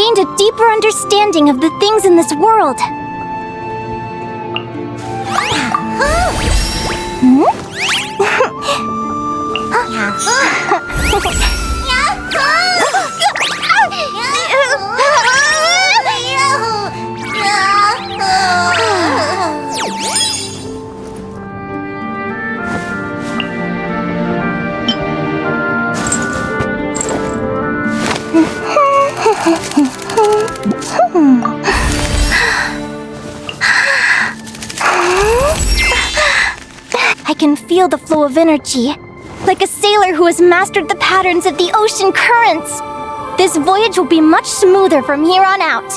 gained a deeper understanding of the things in this world. I can feel the flow of energy, like a sailor who has mastered the patterns of the ocean currents. This voyage will be much smoother from here on out.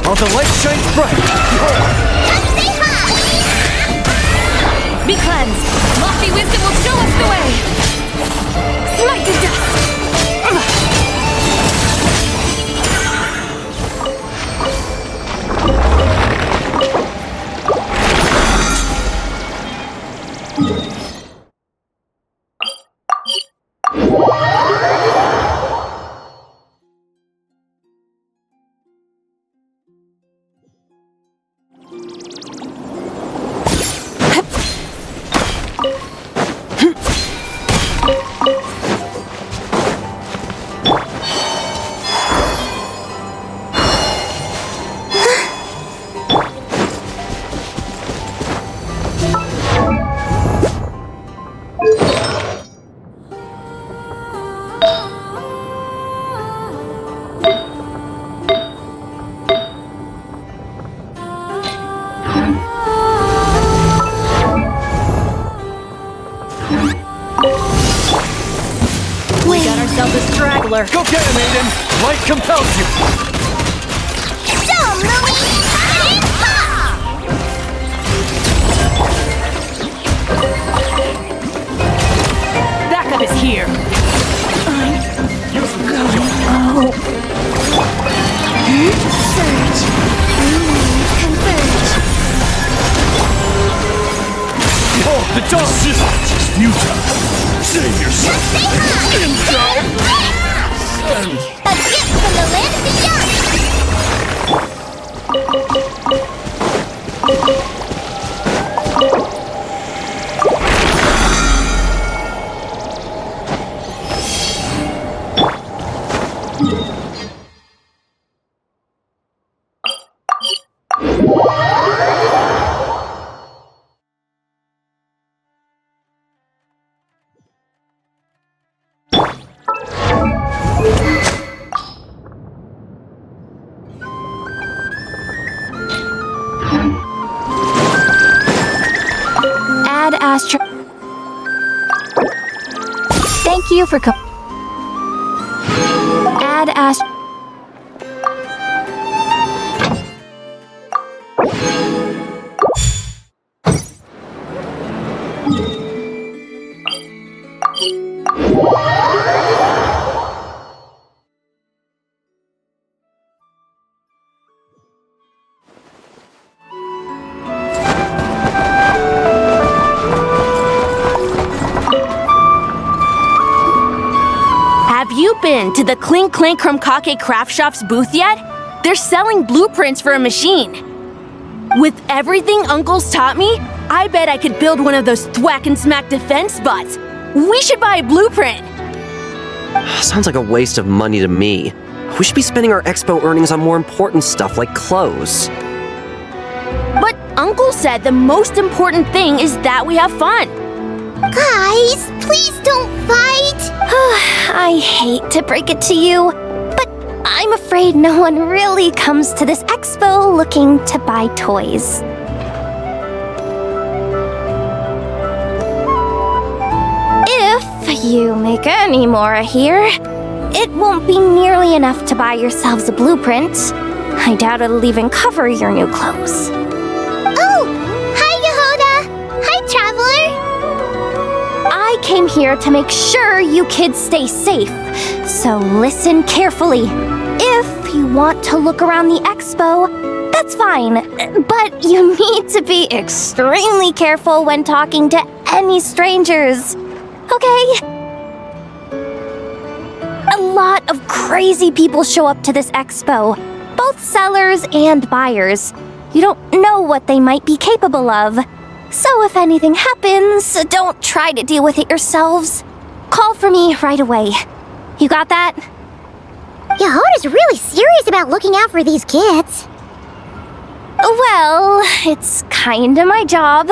While the light shines bright, behold! Be cleansed! Lofty wisdom will show us the way! Smite the dust! Go get him, Aiden! Light compels you! Show 'em, Lily! Backup is here! Surge! Converge! Behold, the dawn! This is futile! Save yourself! Intel! A gift from the land Add Astro. Thank you for Add Astro. been to the Clink Clank Krumkake Craft Shop's booth yet? They're selling blueprints for a machine. With everything Uncle's taught me, I bet I could build one of those thwack and smack defense bots. We should buy a blueprint. Sounds like a waste of money to me. We should be spending our expo earnings on more important stuff like clothes. But Uncle said the most important thing is that we have fun. Guys, please don't fight! I hate to break it to you, but I'm afraid no one really comes to this expo looking to buy toys. If you make any more here, it won't be nearly enough to buy yourselves a blueprint. I doubt it'll even cover your new clothes. Oh! Hi, Yehoda! Hi, Traveler! I came here to make sure you kids stay safe, so listen carefully. If you want to look around the expo, that's fine, but you need to be extremely careful when talking to any strangers, okay? A lot of crazy people show up to this expo, both sellers and buyers. You don't know what they might be capable of. So if anything happens, don't try to deal with it yourselves. Call for me right away. You got that? Yehoda's really serious about looking out for these kids. Well, it's kinda my job.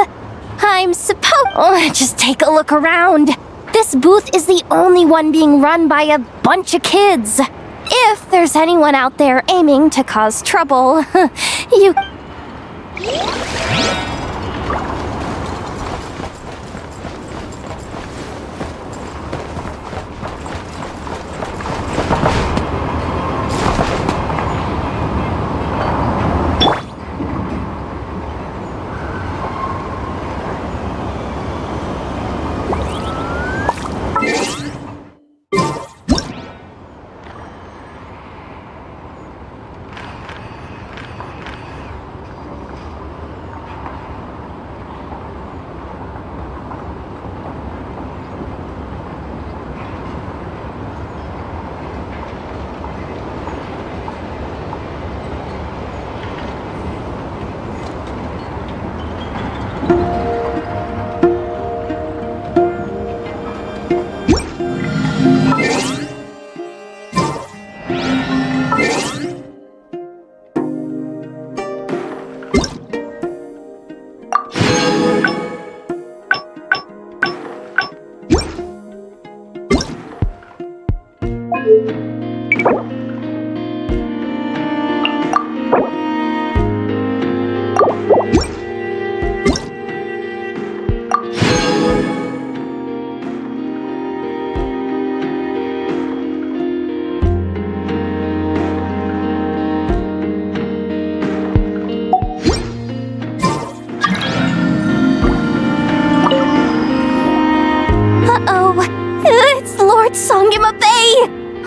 I'm supposed... just take a look around. This booth is the only one being run by a bunch of kids. If there's anyone out there aiming to cause trouble, you...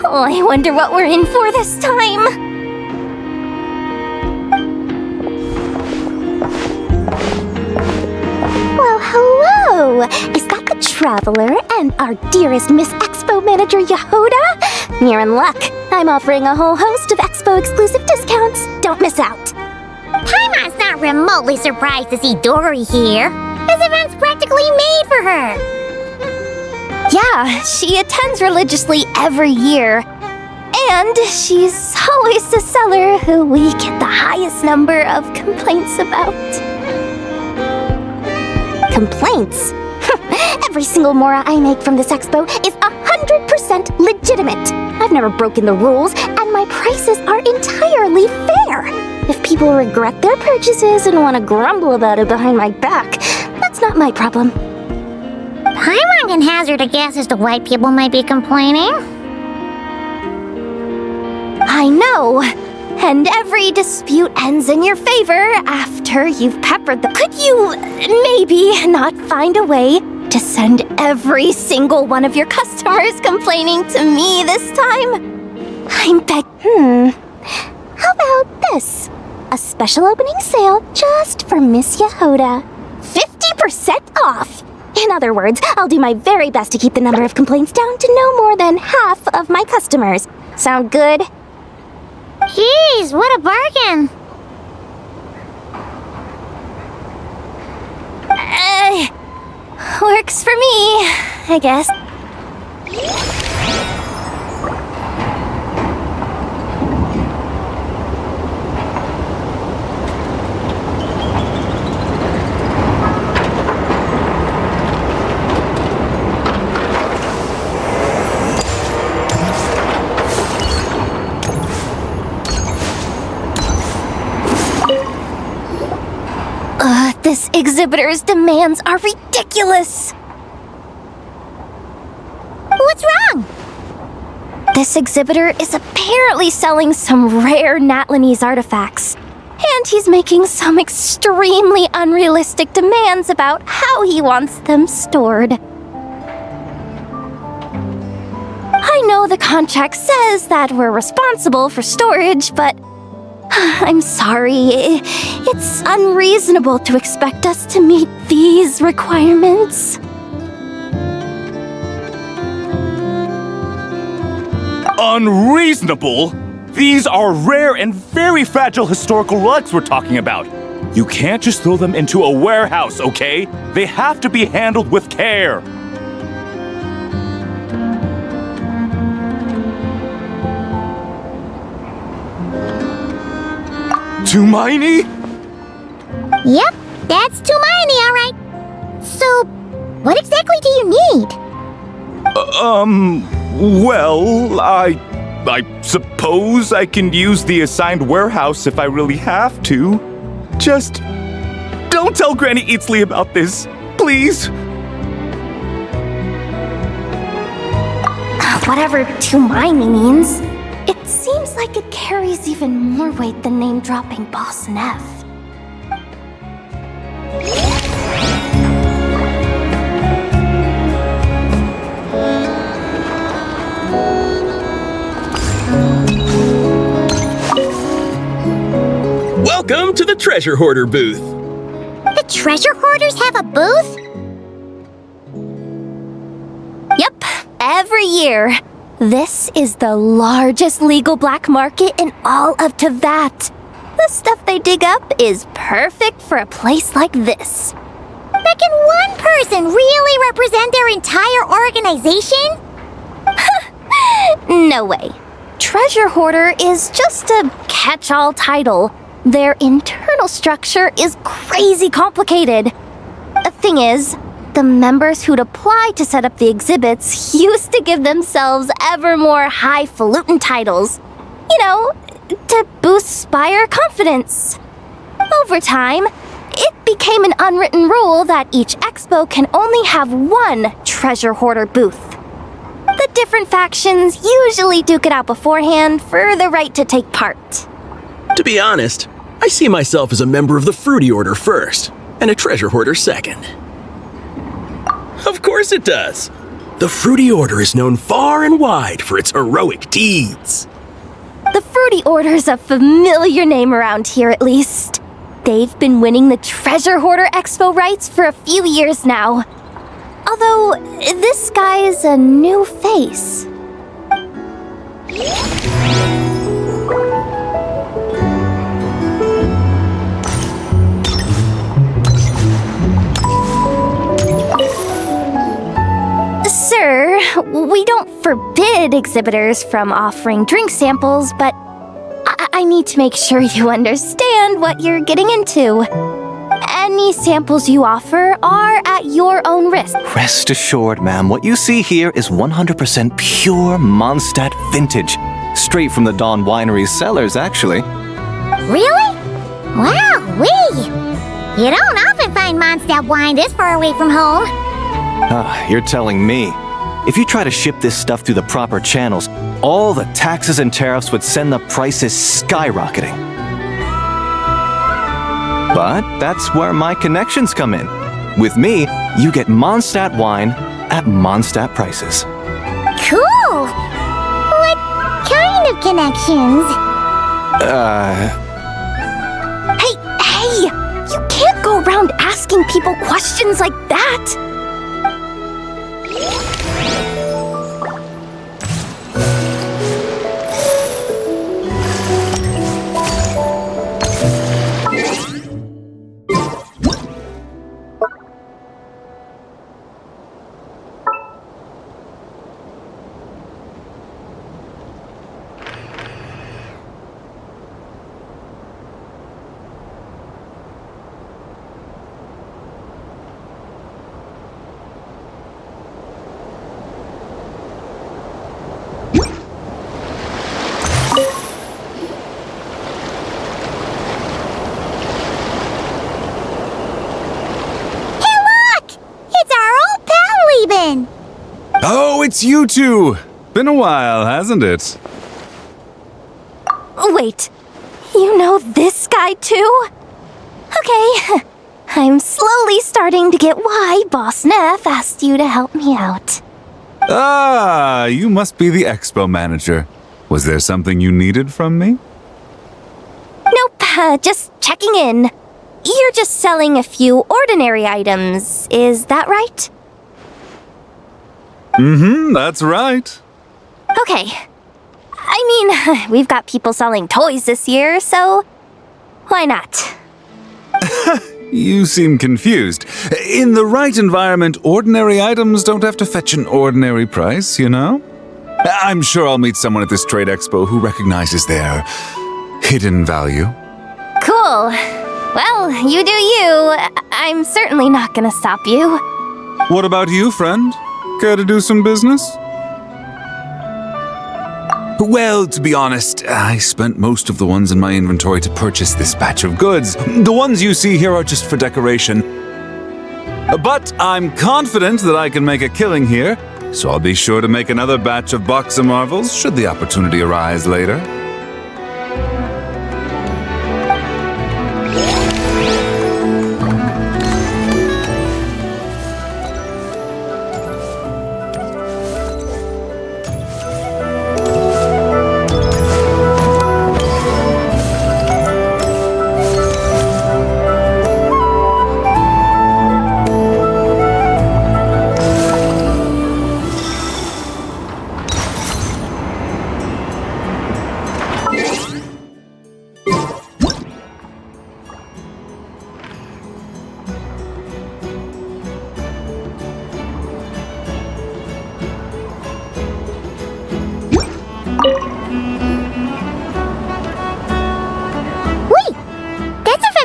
Oh, I wonder what we're in for this time. Well, hello! Is that the Traveler and our dearest Miss Expo Manager Yehoda? You're in luck. I'm offering a whole host of Expo-exclusive discounts. Don't miss out. Paimon's not remotely surprised to see Dory here. This event's practically made for her. Yeah, she attends religiously every year. And she's always the seller who we get the highest number of complaints about. Complaints? Every single mora I make from this expo is 100% legitimate. I've never broken the rules, and my prices are entirely fair. If people regret their purchases and want to grumble about it behind my back, that's not my problem. Paimon can hazard a guess as to why people might be complaining. I know. And every dispute ends in your favor after you've peppered them. Could you maybe not find a way to send every single one of your customers complaining to me this time? I'm How about this? A special opening sale just for Miss Yehoda. 50% off! In other words, I'll do my very best to keep the number of complaints down to no more than half of my customers. Sound good? Jeez, what a bargain! Works for me, I guess. This exhibitor's demands are ridiculous! What's wrong? This exhibitor is apparently selling some rare Natlanese artifacts, and he's making some extremely unrealistic demands about how he wants them stored. I know the contract says that we're responsible for storage, but I'm sorry, it's unreasonable to expect us to meet these requirements. Unreasonable? These are rare and very fragile historical relics we're talking about. You can't just throw them into a warehouse, okay? They have to be handled with care. Tumaini? Yep, that's Tumaini, all right. So, what exactly do you need? Well, I suppose I can use the assigned warehouse if I really have to. Just don't tell Granny Eatsley about this, please. Whatever Tumaini means, it seems like it carries even more weight than name-dropping Boss Neff. Welcome to the Treasure Hoarder booth. The treasure hoarders have a booth? Yep, every year. This is the largest legal black market in all of Tevat. The stuff they dig up is perfect for a place like this. But can one person really represent their entire organization? No way. Treasure Hoarder is just a catch-all title. Their internal structure is crazy complicated. The thing is, the members who'd apply to set up the exhibits used to give themselves ever more highfalutin titles. You know, to boost buyer confidence. Over time, it became an unwritten rule that each expo can only have one treasure hoarder booth. The different factions usually duke it out beforehand for the right to take part. To be honest, I see myself as a member of the Fruity Order first, and a Treasure Hoarder second. Of course it does. The Fruity Order is known far and wide for its heroic deeds. The Fruity Order's a familiar name around here, at least. They've been winning the Treasure Hoarder Expo rights for a few years now. Although, this guy's a new face. Sir, we don't forbid exhibitors from offering drink samples, but I need to make sure you understand what you're getting into. Any samples you offer are at your own risk. Rest assured, ma'am, what you see here is 100% pure Mondstadt vintage. Straight from the Dawn Winery's cellars, actually. Really? Wow-wee! You don't often find Mondstadt wine this far away from home. You're telling me. If you try to ship this stuff through the proper channels, all the taxes and tariffs would send the prices skyrocketing. But that's where my connections come in. With me, you get Mondstadt wine at Mondstadt prices. Cool! What kind of connections? Hey! You can't go around asking people questions like that! it's you two! Been a while, hasn't it? Wait, you know this guy too? Okay, I'm slowly starting to get why Boss Neff asked you to help me out. Ah, you must be the expo manager. Was there something you needed from me? Nope, just checking in. You're just selling a few ordinary items, is that right? That's right. Okay. I mean, we've got people selling toys this year, so why not? You seem confused. In the right environment, ordinary items don't have to fetch an ordinary price, you know? I'm sure I'll meet someone at this trade expo who recognizes their hidden value. Cool. Well, you do you. I'm certainly not gonna stop you. What about you, friend? Care to do some business? Well, to be honest, I spent most of the ones in my inventory to purchase this batch of goods. The ones you see here are just for decoration. But I'm confident that I can make a killing here, so I'll be sure to make another batch of Box of Marvels should the opportunity arise later.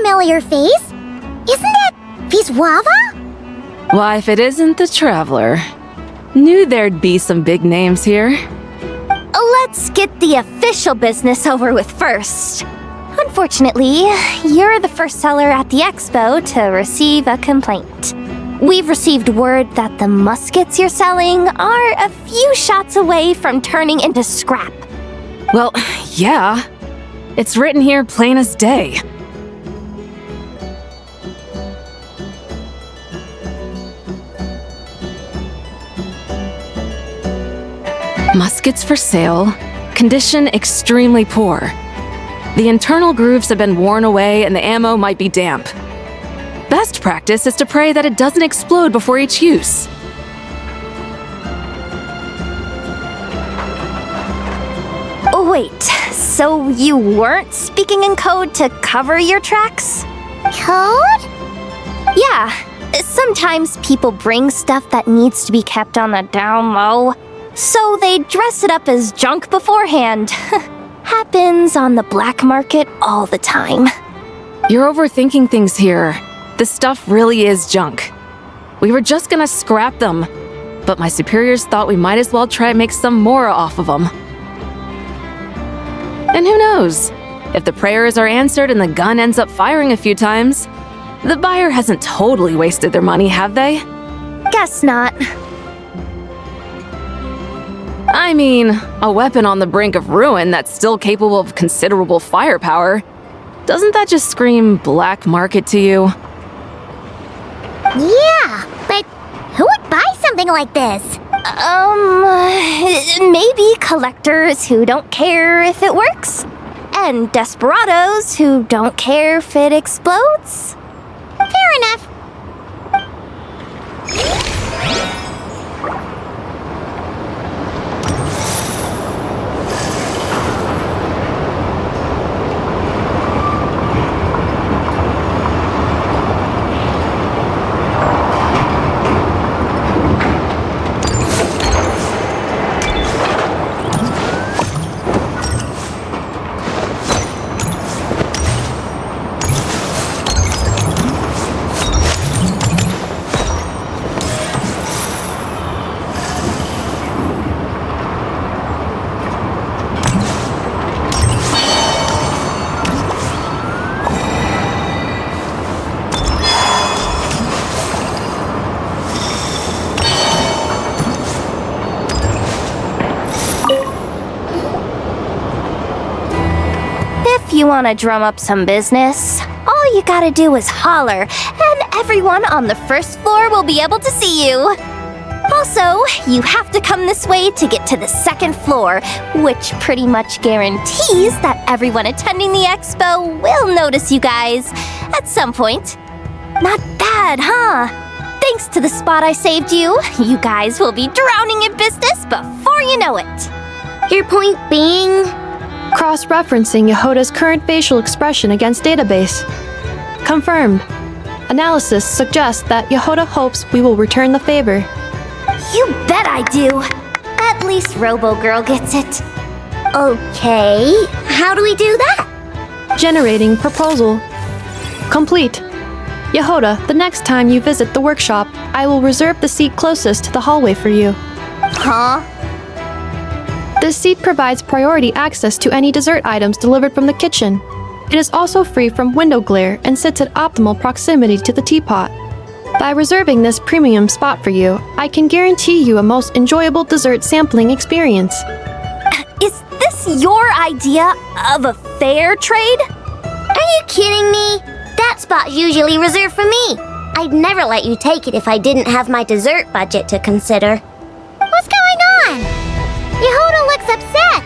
Familiar face? Isn't that Viswava? Why, if it isn't the Traveler. Knew there'd be some big names here. Let's get the official business over with first. Unfortunately, you're the first seller at the expo to receive a complaint. We've received word that the muskets you're selling are a few shots away from turning into scrap. Well, yeah. It's written here plain as day. Muskets for sale. Condition extremely poor. The internal grooves have been worn away and the ammo might be damp. Best practice is to pray that it doesn't explode before each use. Wait, so you weren't speaking in code to cover your tracks? Code? Yeah, sometimes people bring stuff that needs to be kept on the down low, so they dress it up as junk beforehand. Happens on the black market all the time. You're overthinking things here. This stuff really is junk. We were just gonna scrap them, but my superiors thought we might as well try and make some more off of them. And who knows? If the prayers are answered and the gun ends up firing a few times, the buyer hasn't totally wasted their money, have they? Guess not. I mean, a weapon on the brink of ruin that's still capable of considerable firepower. Doesn't that just scream black market to you? Yeah, but who would buy something like this? Maybe collectors who don't care if it works, and desperados who don't care if it explodes. Fair enough. If you want to drum up some business, all you gotta do is holler, and everyone on the first floor will be able to see you. Also, you have to come this way to get to the second floor, which pretty much guarantees that everyone attending the expo will notice you guys at some point. Not bad, huh? Thanks to the spot I saved you, you guys will be drowning in business before you know it. Your point being? Cross-referencing Yehoda's current facial expression against database. Confirmed. Analysis suggests that Yehoda hopes we will return the favor. You bet I do. At least Robo-Girl gets it. Okay, how do we do that? Generating proposal. Complete. Yehoda, the next time you visit the workshop, I will reserve the seat closest to the hallway for you. Huh? This seat provides priority access to any dessert items delivered from the kitchen. It is also free from window glare and sits at optimal proximity to the teapot. By reserving this premium spot for you, I can guarantee you a most enjoyable dessert sampling experience. Is this your idea of a fair trade? Are you kidding me? That spot's usually reserved for me. I'd never let you take it if I didn't have my dessert budget to consider. What's going on? Yehoda looks upset.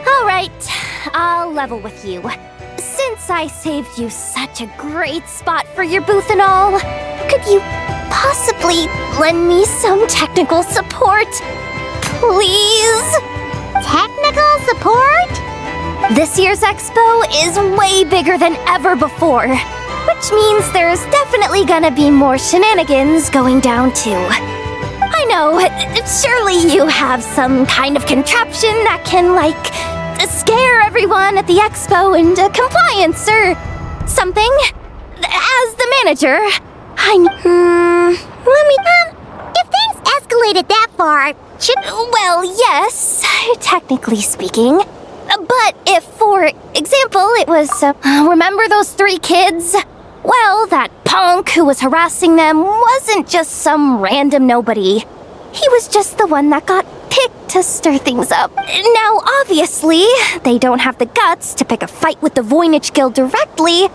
All right, I'll level with you. Since I saved you such a great spot for your booth and all, could you possibly lend me some technical support? Please? Technical support? This year's expo is way bigger than ever before, which means there's definitely gonna be more shenanigans going down too. I know, surely you have some kind of contraption that can, scare everyone at the expo into compliance or something. As the manager, If things escalated that far, Well, yes, technically speaking. But if, for example, it was, remember those 3 kids? Well, that punk who was harassing them wasn't just some random nobody. He was just the one that got picked to stir things up. Now, obviously, they don't have the guts to pick a fight with the Voynich Guild directly,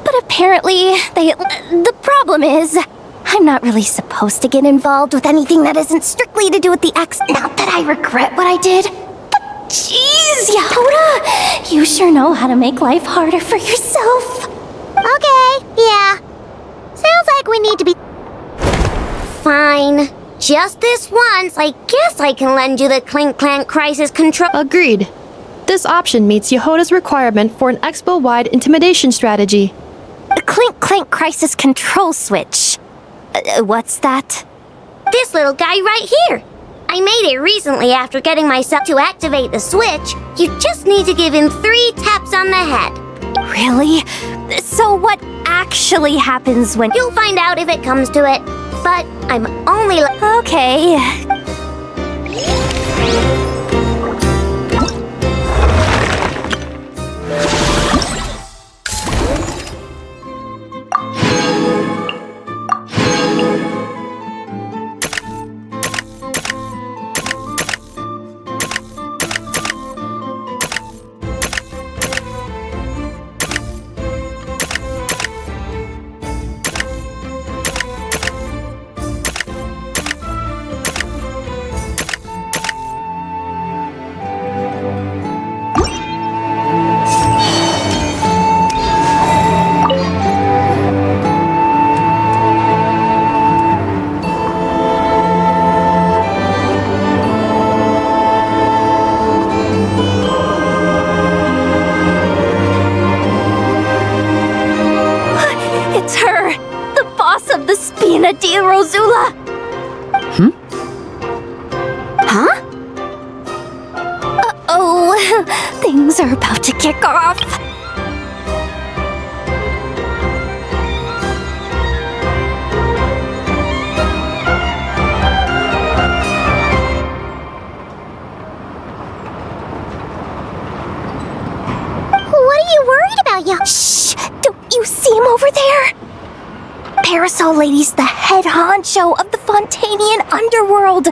but apparently, the problem is, I'm not really supposed to get involved with anything that isn't strictly to do with the ex. Not that I regret what I did, but jeez, Yehoda, you sure know how to make life harder for yourself. okay, yeah. Sounds like we need to be... Fine. Just this once, I guess I can lend you the Clink Clank Crisis Control... Agreed. This option meets Yehoda's requirement for an expo-wide intimidation strategy. A Clink Clank Crisis Control Switch. What's that? This little guy right here. I made it recently after getting myself to activate the switch. You just need to give him 3 taps on the head. Really? So what actually happens when... You'll find out if it comes to it. But I'm only... Okay. It's her! The boss of the Spina di Rosula! Huh? Uh-oh, things are about to kick off. What are you worried about, yo? Shh! Don't you see him over there? Parasol Lady's the head honcho of the Fontanian underworld.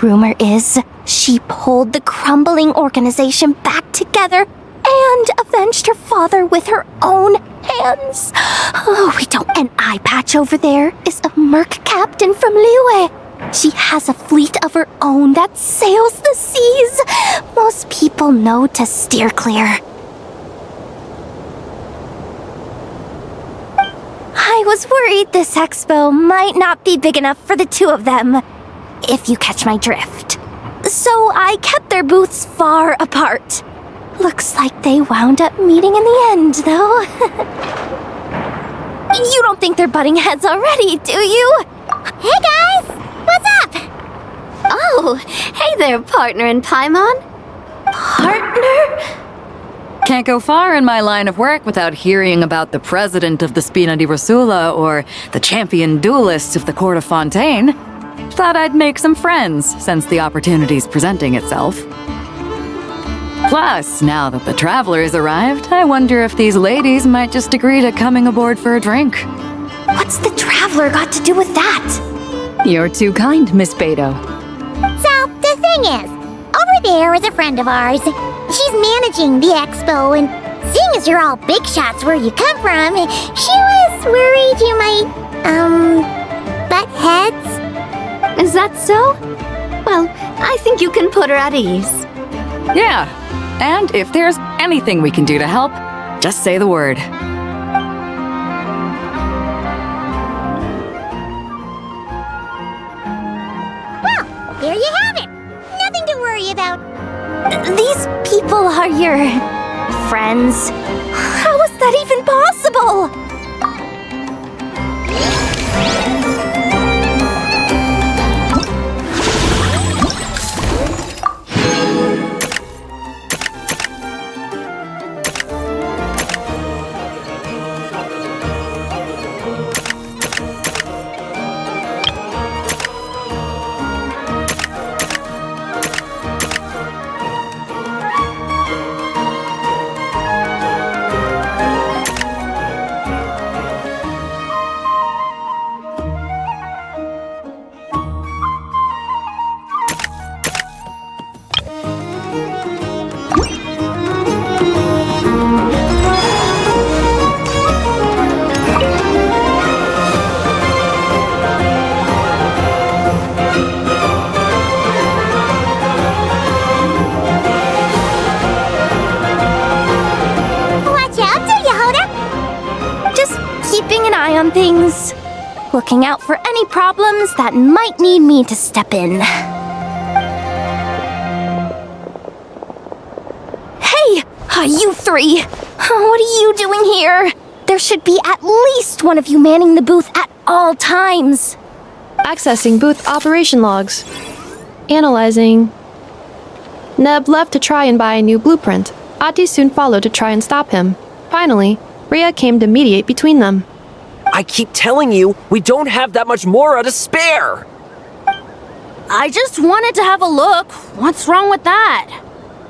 Rumor is she pulled the crumbling organization back together and avenged her father with her own hands. Oh, we don't. An eye patch over there is a merc captain from Liyue. She has a fleet of her own that sails the seas. Most people know to steer clear. I was worried this expo might not be big enough for the two of them, if you catch my drift. So I kept their booths far apart. Looks like they wound up meeting in the end, though. You don't think they're butting heads already, do you? Hey guys! What's up? Oh, hey there, partner in Paimon. Partner? Can't go far in my line of work without hearing about the president of the Spina di Rosula or the champion duelist of the court of Fontaine. Thought I'd make some friends since the opportunity's presenting itself. Plus, now that the traveler's arrived, I wonder if these ladies might just agree to coming aboard for a drink. What's the traveler got to do with that? You're too kind, Miss Beto. So, the thing is, over there is a friend of ours. She's managing the expo, and seeing as you're all big shots where you come from, she was worried you might, butt heads. Is that so? Well, I think you can put her at ease. Yeah, and if there's anything we can do to help, just say the word. Well, there you have it. Nothing to worry about. These people are your friends. How is that even possible? On things, looking out for any problems that might need me to step in. Hey, you three! What are you doing here? There should be at least one of you manning the booth at all times. Accessing booth operation logs. Analyzing. Neb left to try and buy a new blueprint. Ati soon followed to try and stop him. Finally, Rhea came to mediate between them. I keep telling you, we don't have that much Mora to spare! I just wanted to have a look. What's wrong with that?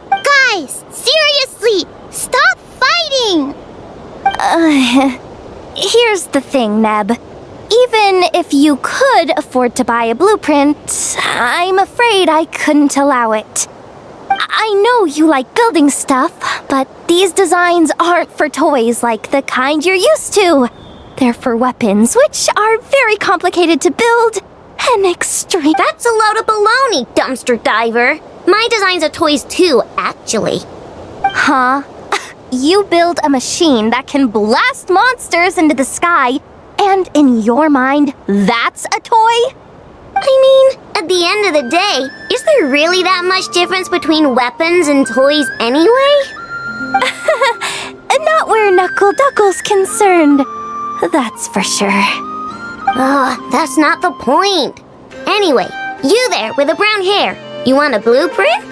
Guys, seriously, stop fighting! Here's the thing, Neb. Even if you could afford to buy a blueprint, I'm afraid I couldn't allow it. I know you like building stuff, but these designs aren't for toys like the kind you're used to. They're for weapons, which are very complicated to build and extreme. That's a load of baloney, dumpster diver. My designs are toys too, actually. Huh? You build a machine that can blast monsters into the sky, and in your mind, that's a toy? I mean, at the end of the day, is there really that much difference between weapons and toys anyway? Not where Knuckle Duckle's concerned. That's for sure. That's not the point. Anyway, you there with the brown hair, you want a blueprint?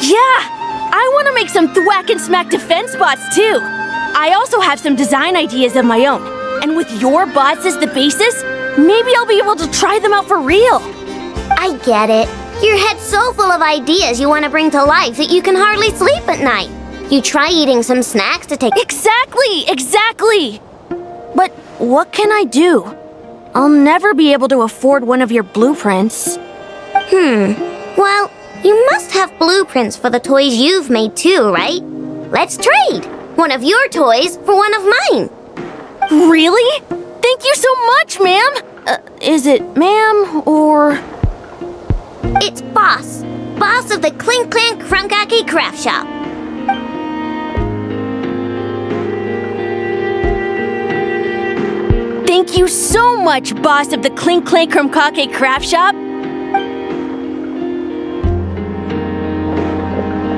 Yeah! I want to make some thwack and smack defense bots too! I also have some design ideas of my own, and with your bots as the basis, maybe I'll be able to try them out for real! I get it. Your head's so full of ideas you want to bring to life that you can hardly sleep at night. You try eating some snacks to take— Exactly! But what can I do? I'll never be able to afford one of your blueprints. Well, you must have blueprints for the toys you've made too, right? Let's trade. One of your toys for one of mine. Really? Thank you so much, ma'am. Is it ma'am or... It's Boss. Boss of the Clink Clank Crunkaki Craft Shop. Thank you so much, boss of the Clink Clank Crunkaki Craft Shop.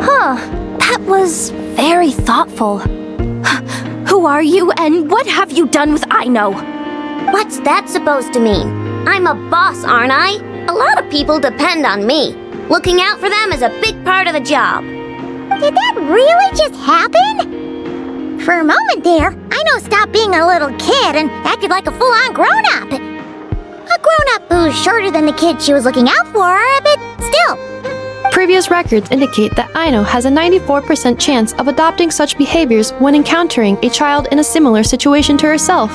Huh. That was very thoughtful. Who are you, and what have you done with Aino? What's that supposed to mean? I'm a boss, aren't I? A lot of people depend on me. Looking out for them is a big part of the job. Did that really just happen? For a moment there, Aino stopped being a little kid and acted like a full-on grown-up. A grown-up who's shorter than the kid she was looking out for, but still. Previous records indicate that Aino has a 94% chance of adopting such behaviors when encountering a child in a similar situation to herself.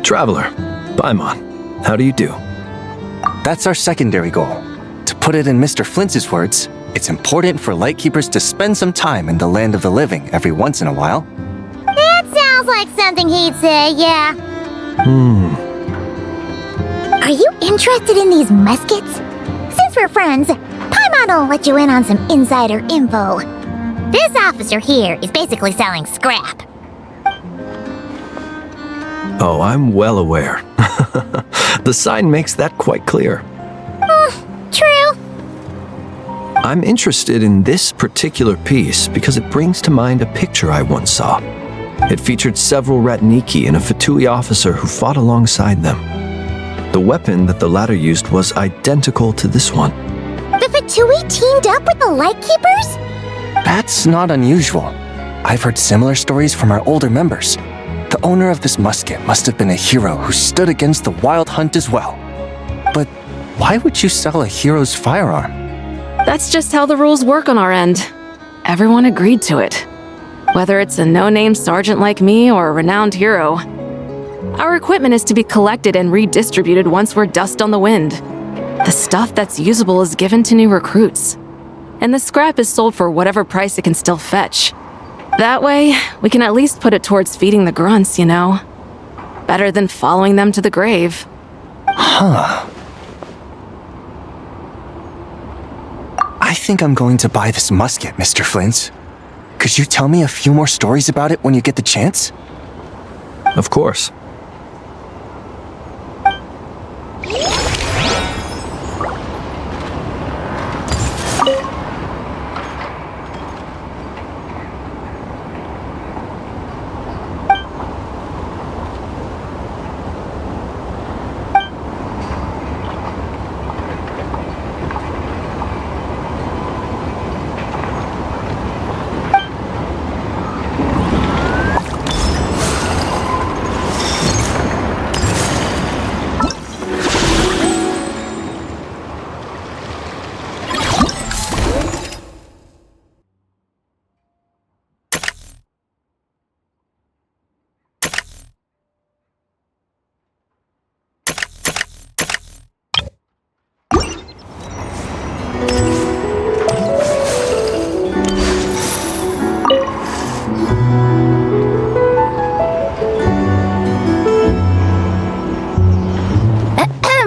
Traveler. Paimon, how do you do? That's our secondary goal. To put it in Mr. Flintz's words, it's important for Lightkeepers to spend some time in the land of the living every once in a while. That sounds like something he'd say, yeah. Are you interested in these muskets? Since we're friends, Paimon will let you in on some insider info. This officer here is basically selling scrap. Oh, I'm well aware. The sign makes that quite clear. True. I'm interested in this particular piece because it brings to mind a picture I once saw. It featured several Ratniki and a Fatui officer who fought alongside them. The weapon that the latter used was identical to this one. The Fatui teamed up with the Lightkeepers? That's not unusual. I've heard similar stories from our older members. The owner of this musket must have been a hero who stood against the Wild Hunt as well. But why would you sell a hero's firearm? That's just how the rules work on our end. Everyone agreed to it. Whether it's a no-name sergeant like me or a renowned hero. Our equipment is to be collected and redistributed once we're dust on the wind. The stuff that's usable is given to new recruits. And the scrap is sold for whatever price it can still fetch. That way, we can at least put it towards feeding the grunts, you know? Better than following them to the grave. Huh. I think I'm going to buy this musket, Mr. Flintz. Could you tell me a few more stories about it when you get the chance? Of course.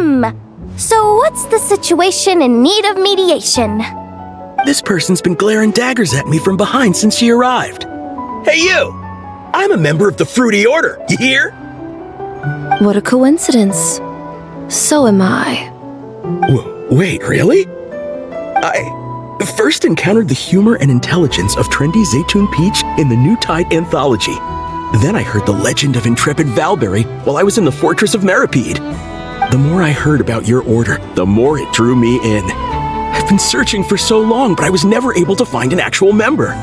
him. So what's the situation in need of mediation? This person's been glaring daggers at me from behind since she arrived. Hey, you! I'm a member of the Fruity Order, you hear? What a coincidence. So am I. Wait, really? I first encountered the humor and intelligence of trendy Zaytun Peach in the New Tide anthology. Then I heard the legend of intrepid Valberry while I was in the Fortress of Meripede. The more I heard about your order, the more it drew me in. I've been searching for so long, but I was never able to find an actual member.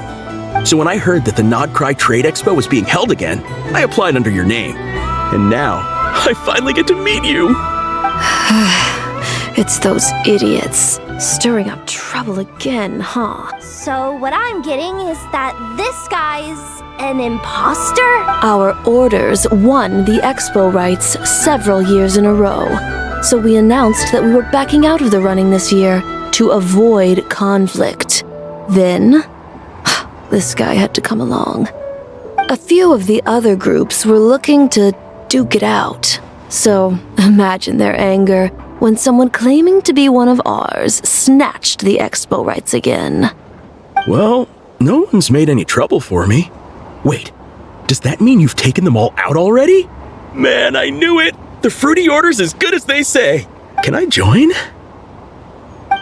So when I heard that the Nod Cry Trade Expo was being held again, I applied under your name. And now, I finally get to meet you. It's those idiots. Stirring up trouble again, huh? So what I'm getting is that this guy's an imposter? Our orders won the expo rights several years in a row. So we announced that we were backing out of the running this year to avoid conflict. Then, this guy had to come along. A few of the other groups were looking to duke it out. So imagine their anger when someone claiming to be one of ours snatched the expo rights again. Well, no one's made any trouble for me. Wait, does that mean you've taken them all out already? Man, I knew it! The Fruity Order's as good as they say. Can I join?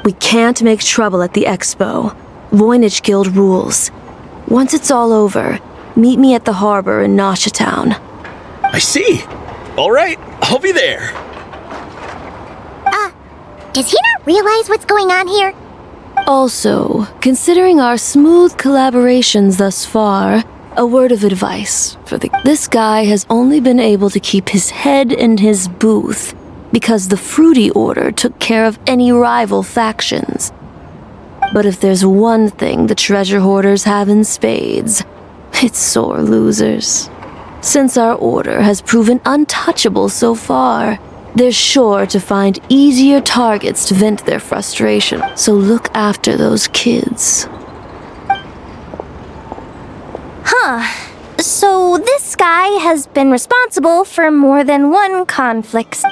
We can't make trouble at the expo. Voynich Guild rules. Once it's all over, meet me at the harbor in Nasha Town. I see. All right, I'll be there. Does he not realize what's going on here? Also, considering our smooth collaborations thus far, a word of advice for this guy has only been able to keep his head in his booth because the Fruity Order took care of any rival factions. But if there's one thing the treasure hoarders have in spades, it's sore losers. Since our order has proven untouchable so far, they're sure to find easier targets to vent their frustration. So look after those kids. So this guy has been responsible for more than one conflict.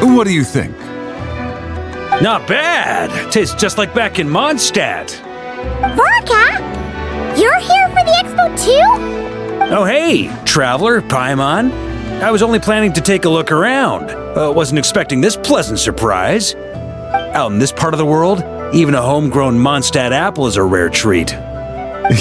What do you think? Not bad. Tastes just like back in Mondstadt. Vorka! You're here for the expo too? Oh hey, traveler, Paimon. I was only planning to take a look around. Wasn't expecting this pleasant surprise. Out in this part of the world, even a homegrown Mondstadt apple is a rare treat.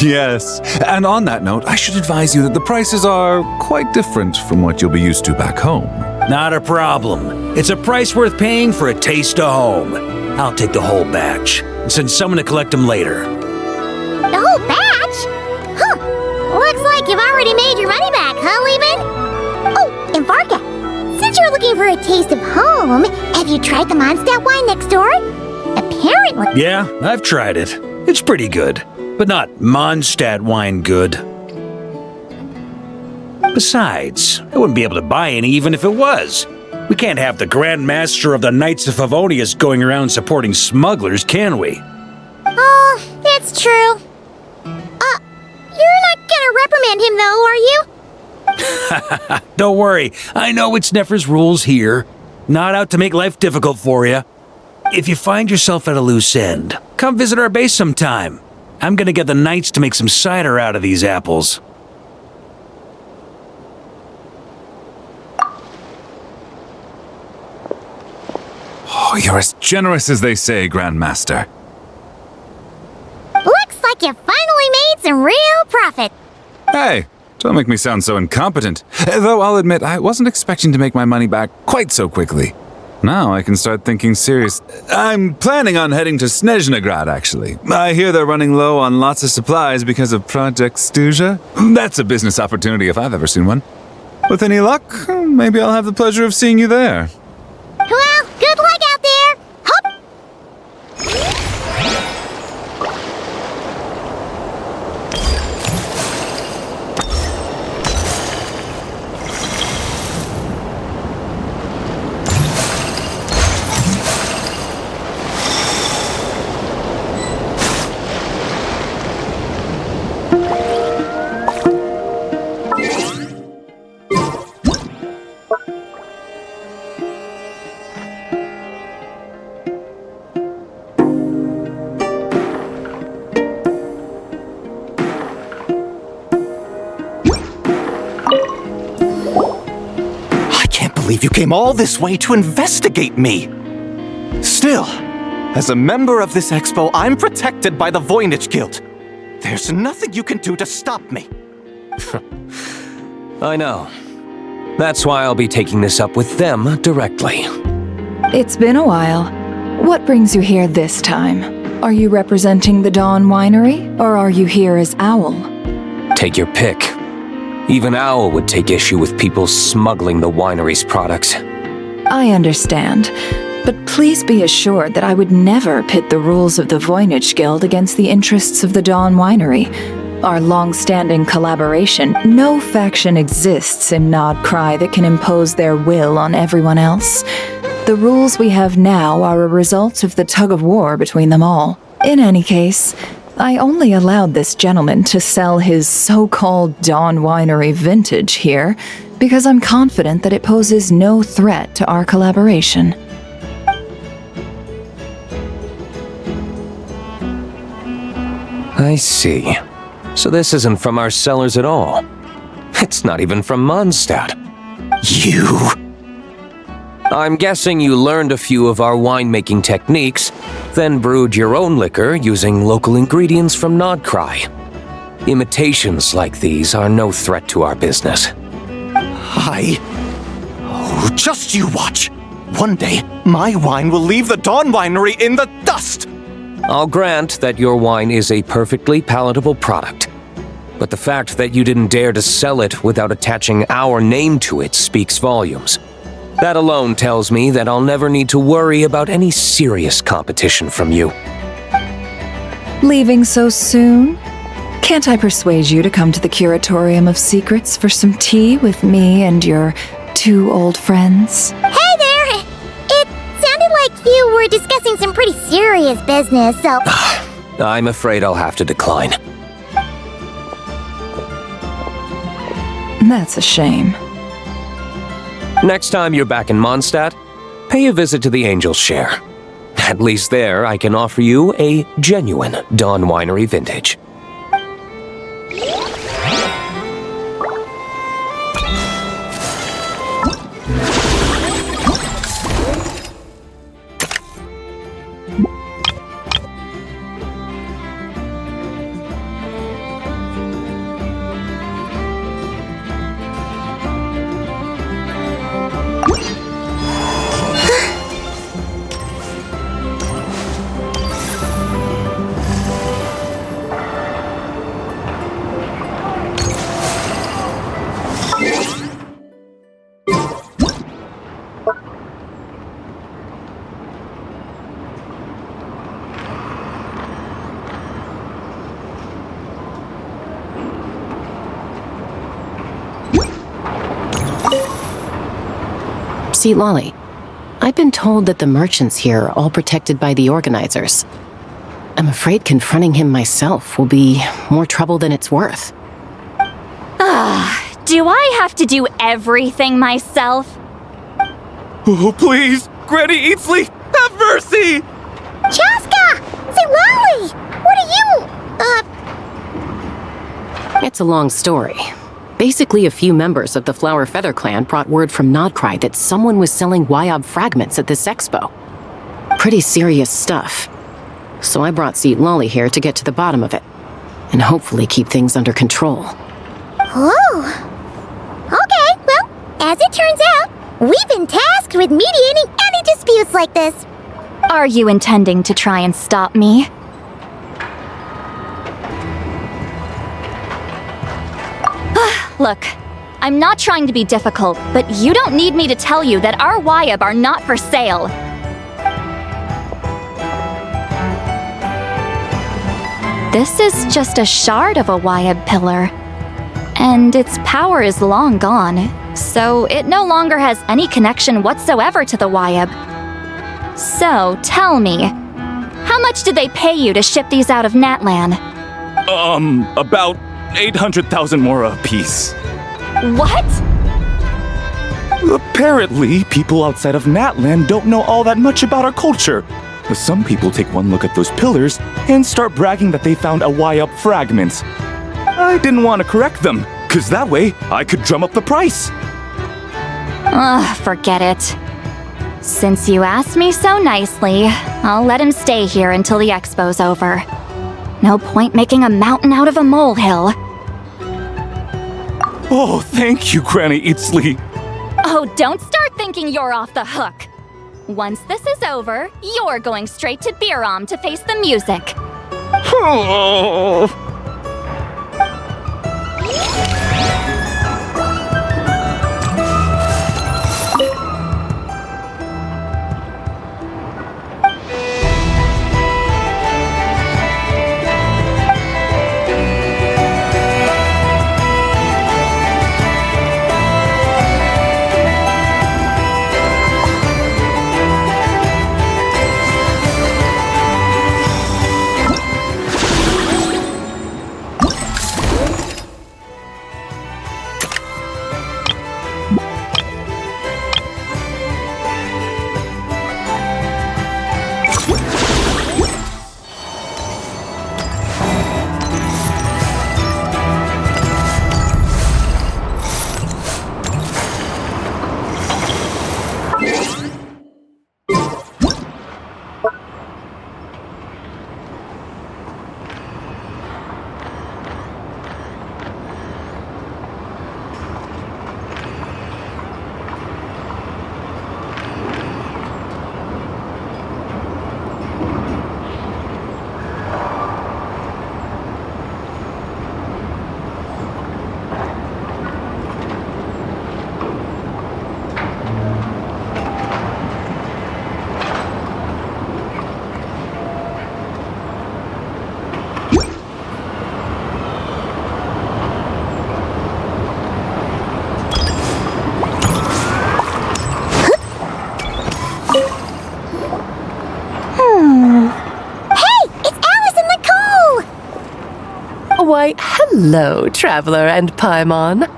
Yes, and on that note, I should advise you that the prices are quite different from what you'll be used to back home. Not a problem. It's a price worth paying for a taste of home. I'll take the whole batch and send someone to collect them later. The whole batch? Huh. Looks like you've already made your money back, huh, Lehman? Oh, and Varka, since you're looking for a taste of home, have you tried the Mondstadt wine next door? Apparently. Yeah, I've tried it. It's pretty good, but not Mondstadt wine good. Besides, I wouldn't be able to buy any even if it was. We can't have the Grand Master of the Knights of Favonius going around supporting smugglers, can we? Oh, it's true. You're not gonna reprimand him though, are you? Don't worry, I know it's Nefer's rules here. Not out to make life difficult for you. If you find yourself at a loose end, come visit our base sometime. I'm gonna get the Knights to make some cider out of these apples. Oh, you're as generous as they say, Grandmaster. Looks like you finally made some real profit. Hey, don't make me sound so incompetent. Though I'll admit, I wasn't expecting to make my money back quite so quickly. Now I can start thinking serious. I'm planning on heading to Snezhnograd, actually. I hear they're running low on lots of supplies because of Project Stuja. That's a business opportunity if I've ever seen one. With any luck, maybe I'll have the pleasure of seeing you there. Well, good luck out there. Hop! You came all this way to investigate me. Still, as a member of this expo, I'm protected by the Voynich Guild. There's nothing you can do to stop me. I know. That's why I'll be taking this up with them directly. It's been a while. What brings you here this time? Are you representing the Dawn Winery, or are you here as Owl? Take your pick. Even Owl would take issue with people smuggling the winery's products. I understand, but please be assured that I would never pit the rules of the Voynich Guild against the interests of the Dawn Winery. Our long-standing collaboration, no faction exists in Nodcry that can impose their will on everyone else. The rules we have now are a result of the tug-of-war between them all. In any case, I only allowed this gentleman to sell his so-called Dawn Winery vintage here because I'm confident that it poses no threat to our collaboration. I see. So this isn't from our cellars at all. It's not even from Mondstadt. You... I'm guessing you learned a few of our winemaking techniques, then brewed your own liquor using local ingredients from Nodcry. Imitations like these are no threat to our business. Oh, just you watch. One day, my wine will leave the Dawn Winery in the dust! I'll grant that your wine is a perfectly palatable product, but the fact that you didn't dare to sell it without attaching our name to it speaks volumes. That alone tells me that I'll never need to worry about any serious competition from you. Leaving so soon? Can't I persuade you to come to the Curatorium of Secrets for some tea with me and your two old friends? Hey there! It sounded like you were discussing some pretty serious business, so... I'm afraid I'll have to decline. That's a shame. Next time you're back in Mondstadt, pay a visit to the Angel's Share. At least there, I can offer you a genuine Dawn Winery vintage. See, Lolly, I've been told that the merchants here are all protected by the organizers. I'm afraid confronting him myself will be more trouble than it's worth. Do I have to do everything myself? Oh, please! Granny Eatsley, have mercy! Chaska! Say, Lolly! What are you, It's a long story. Basically, a few members of the Flower Feather clan brought word from Nodcry that someone was selling Wyob fragments at this expo. Pretty serious stuff. So I brought Seat Lolly here to get to the bottom of it, and hopefully keep things under control. Oh! Okay, well, as it turns out, we've been tasked with mediating any disputes like this. Are you intending to try and stop me? Look, I'm not trying to be difficult, but you don't need me to tell you that our Wayab are not for sale. This is just a shard of a Wayab pillar, and its power is long gone, so it no longer has any connection whatsoever to the Wayab. So, tell me, how much did they pay you to ship these out of Natlan? About 800,000 more apiece. What? Apparently, people outside of Natlan don't know all that much about our culture. Some people take one look at those pillars and start bragging that they found a Wayab fragment. I didn't want to correct them, cause that way I could drum up the price. Ugh, forget it. Since you asked me so nicely, I'll let him stay here until the expo's over. No point making a mountain out of a molehill. Oh, thank you, Granny Eatsley. Oh, don't start thinking you're off the hook. Once this is over, you're going straight to Biram to face the music. Why, hello, Traveler and Paimon.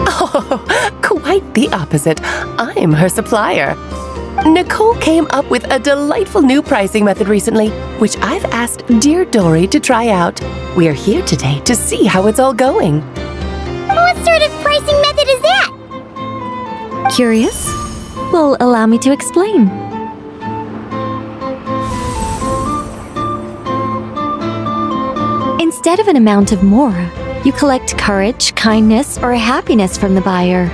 Oh, quite the opposite. I'm her supplier. Nicole came up with a delightful new pricing method recently, which I've asked dear Dory to try out. We're here today to see how it's all going. What sort of pricing method is that? Curious? Well, allow me to explain. Instead of an amount of mora, you collect courage, kindness, or happiness from the buyer.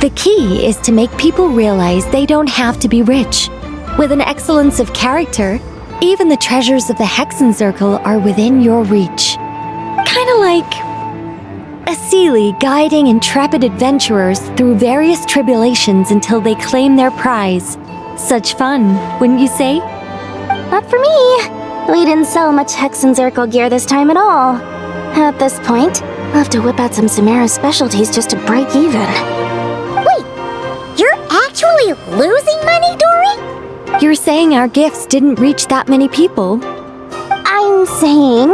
The key is to make people realize they don't have to be rich. With an excellence of character, even the treasures of the Hexencircle are within your reach. Kinda like a Seelie guiding intrepid adventurers through various tribulations until they claim their prize. Such fun, wouldn't you say? Not for me. We didn't sell much Hexencircle gear this time at all. At this point, I'll have to whip out some Samara specialties just to break even. You're actually losing money, Dory? You're saying our gifts didn't reach that many people? I'm saying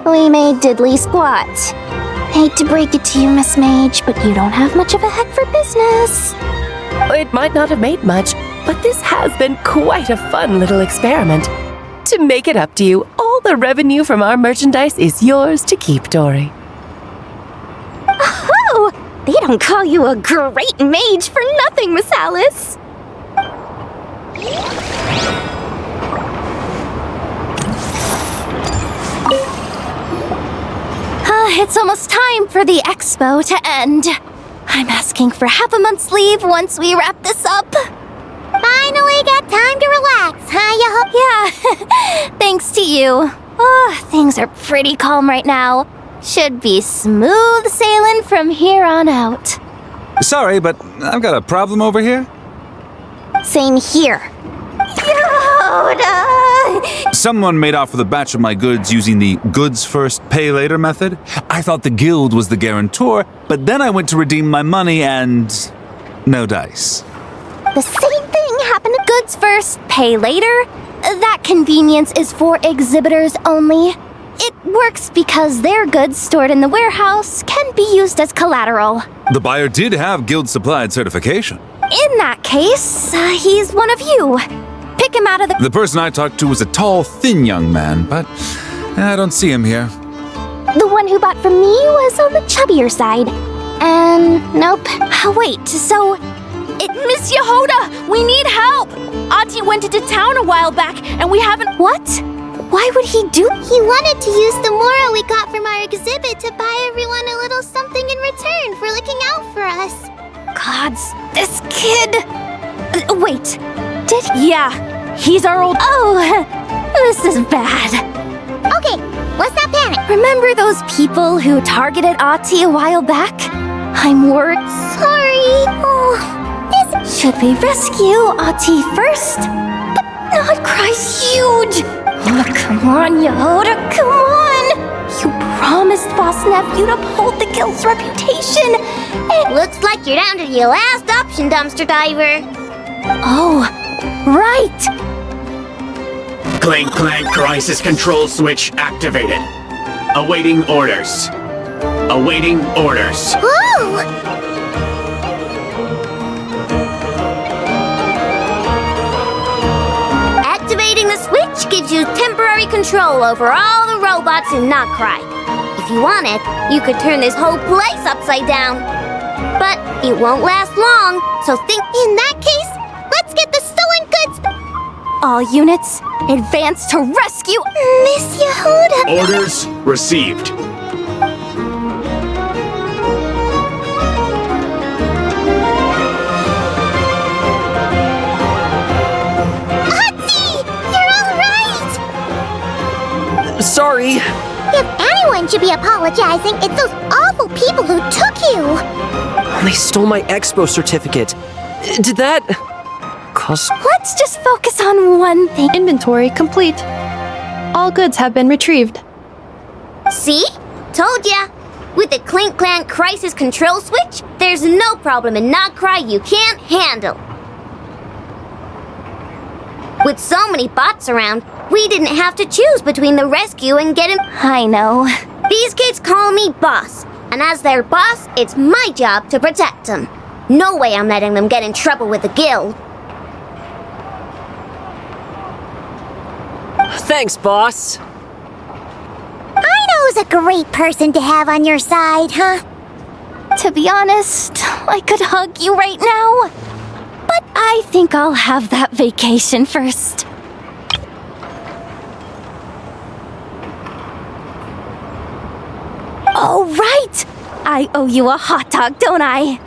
we made diddly squat. Hate to break it to you, Miss Mage, but you don't have much of a head for business. It might not have made much, but this has been quite a fun little experiment. To make it up to you, all the revenue from our merchandise is yours to keep, Dory. Oh! They don't call you a great mage for nothing, Miss Alice! It's almost time for the expo to end. I'm asking for half a month's leave once we wrap this up. Finally got time to relax, huh, Yeah, thanks to you. Oh, things are pretty calm right now. Should be smooth sailing from here on out. Sorry, but I've got a problem over here. Same here. Yoda! Someone made off with a batch of my goods using the goods first, pay later method. I thought the guild was the guarantor, but then I went to redeem my money and no dice. The same thing happened to goods first, pay later. That convenience is for exhibitors only. It works because their goods stored in the warehouse can be used as collateral. The buyer did have guild supplied certification. In that case, he's one of you. Pick him out of the... The person I talked to was a tall, thin young man, but I don't see him here. The one who bought from me was on the chubbier side. Nope. Wait, so... Miss Yehoda, we need help! Ati went into town a while back, and we haven't... What? Why would he do... He wanted to use the mora we got from our exhibit to buy everyone a little something in return for looking out for us. Gods, this kid... Wait, did... Yeah, he's our old... Oh, this is bad. Okay, let's not panic. Remember those people who targeted Ati a while back? I'm worried. Sorry. Oh, should we rescue Ati first? But Nodcry's huge. Oh, come on, Yehoda, come on. You promised Boss Nephew to uphold the guild's reputation. It looks like you're down to your last option, dumpster diver. Oh, right. Clank Clank crisis control switch activated. Awaiting orders. Awaiting orders. Whoa! Activating the switch gives you temporary control over all the robots in Nodcry. If you wanted, you could turn this whole place upside down. But it won't last long, so think in that case, let's get the stolen goods. All units, advance to rescue Miss Yehoda. Orders received. Sorry. If anyone should be apologizing, it's those awful people who took you. They stole my expo certificate. Did that cause... Let's just focus on one thing. Inventory complete. All goods have been retrieved. See? Told ya. With the Clink Clank crisis control switch, there's no problem in Nodcry you can't handle. With so many bots around, we didn't have to choose between the rescue and getting... I know. These kids call me boss, and as their boss, it's my job to protect them. No way I'm letting them get in trouble with the guild. Thanks, boss. I know who's a great person to have on your side, huh? To be honest, I could hug you right now. But I think I'll have that vacation first. Oh, right! I owe you a hot dog, don't I?